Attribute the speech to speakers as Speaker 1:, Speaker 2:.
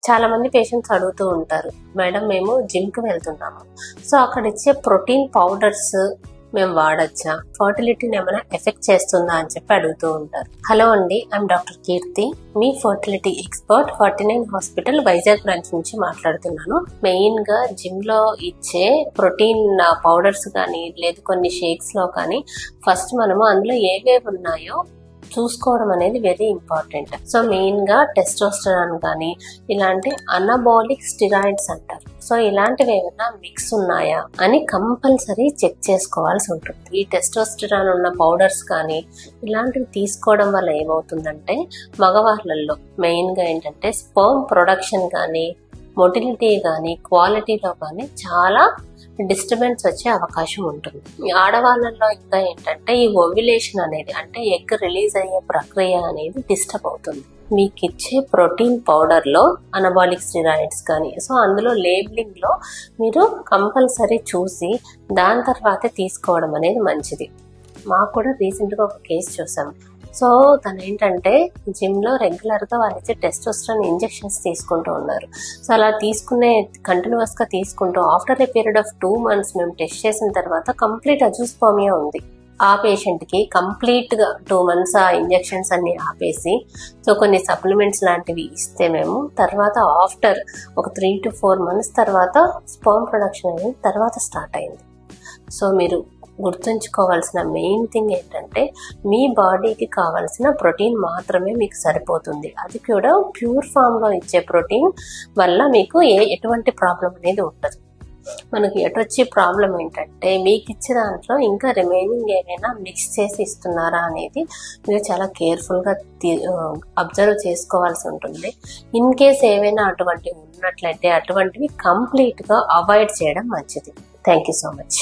Speaker 1: చాలా మంది పేషెంట్స్ అడుగుతూ ఉంటారు, మేడం మేము జిమ్కి వెళ్తున్నాము, సో అక్కడ ఇచ్చే ప్రోటీన్ పౌడర్స్ మేము వాడచ్చా, ఫర్టిలిటీని ఏమైనా ఎఫెక్ట్ చేస్తుందా అని చెప్పి అడుగుతూ ఉంటారు. హలో అండి, ఐఎమ్ డాక్టర్ కీర్తి, మీ fertility expert 49 hospital Vizag branch నుంచి మాట్లాడుతున్నాను. మెయిన్ గా జిమ్ లో ఇచ్చే ప్రోటీన్ పౌడర్స్ కానీ లేదు కొన్ని షేక్స్ లో కానీ ఫస్ట్ మనము అందులో ఏవేవి ఉన్నాయో చూసుకోవడం అనేది వెరీ ఇంపార్టెంట్. సో మెయిన్ గా టెస్టోస్టెరాన్ కానీ ఇలాంటి అనబాలిక్ స్టిరాయిడ్స్ అంటారు. సో ఇలాంటివి ఏమైనా మిక్స్ ఉన్నాయా అని కంపల్సరీ చెక్ చేసుకోవాల్సి ఉంటుంది. ఈ టెస్టోస్టెరాన్ ఉన్న పౌడర్స్ కానీ ఇలాంటివి తీసుకోవడం వల్ల ఏమవుతుందంటే మగవాళ్ళల్లో మెయిన్ గా ఏంటంటే స్పర్మ్ ప్రొడక్షన్ కానీ మొటిలిటీ కానీ క్వాలిటీలో కానీ చాలా డిస్టర్బెన్స్ వచ్చే అవకాశం ఉంటుంది. ఆడవాళ్ళల్లో ఇంకా ఏంటంటే ఈ ఓవ్యులేషన్ అనేది అంటే ఎగ్ రిలీజ్ అయ్యే ప్రక్రియ అనేది డిస్టర్బ్ అవుతుంది. మీకు ఇచ్చే ప్రోటీన్ పౌడర్ లో అనబాలిక్ స్టిరాయిడ్స్ కానీ సో అందులో లేబులింగ్ లో మీరు కంపల్సరీ చూసి దాని తర్వాతే తీసుకోవడం అనేది మంచిది. మాకు కూడా రీసెంట్ గా ఒక కేసు చూసాం. సో తను ఏంటంటే జిమ్ లో రెగ్యులర్ గా వాళ్ళు ఇచ్చే టెస్టోస్టెరాన్ ఇంజెక్షన్స్ తీసుకుంటూ ఉన్నారు. సో అలా కంటిన్యూస్ గా తీసుకుంటూ after a period of 2 months మేము టెస్ట్ చేసిన తర్వాత కంప్లీట్ అజూస్పర్మియా ఉంది. ఆ పేషెంట్ కి కంప్లీట్ గా 2 months ఆ ఇంజెక్షన్స్ అన్ని ఆపేసి సో కొన్ని సప్లిమెంట్స్ లాంటివి ఇస్తే మేము తర్వాత ఆఫ్టర్ ఒక 3 to 4 months తర్వాత స్పర్మ్ ప్రొడక్షన్ అనేది తర్వాత స్టార్ట్ అయింది. సో మీరు గుర్తుంచుకోవాల్సిన మెయిన్ థింగ్ ఏంటంటే మీ బాడీకి కావాల్సిన ప్రోటీన్ మాత్రమే మీకు సరిపోతుంది. అది కూడా ప్యూర్ ఫామ్ లో ఇచ్చే ప్రోటీన్ వల్ల మీకు ఎటువంటి ప్రాబ్లం అనేది ఉండదు. మనకి ఎటొచ్చే ప్రాబ్లం ఏంటంటే మీకు ఇచ్చే దాంట్లో ఇంకా రిమైనింగ్ ఏమైనా మిక్స్ చేసి ఇస్తున్నారా అనేది మీరు చాలా కేర్ఫుల్గా అబ్జర్వ్ చేసుకోవాల్సి ఉంటుంది. ఇన్ కేస్ ఏవైనా అటువంటివి ఉన్నట్లయితే అటువంటివి కంప్లీట్గా అవాయిడ్ చేయడం మంచిది. Thank you so much.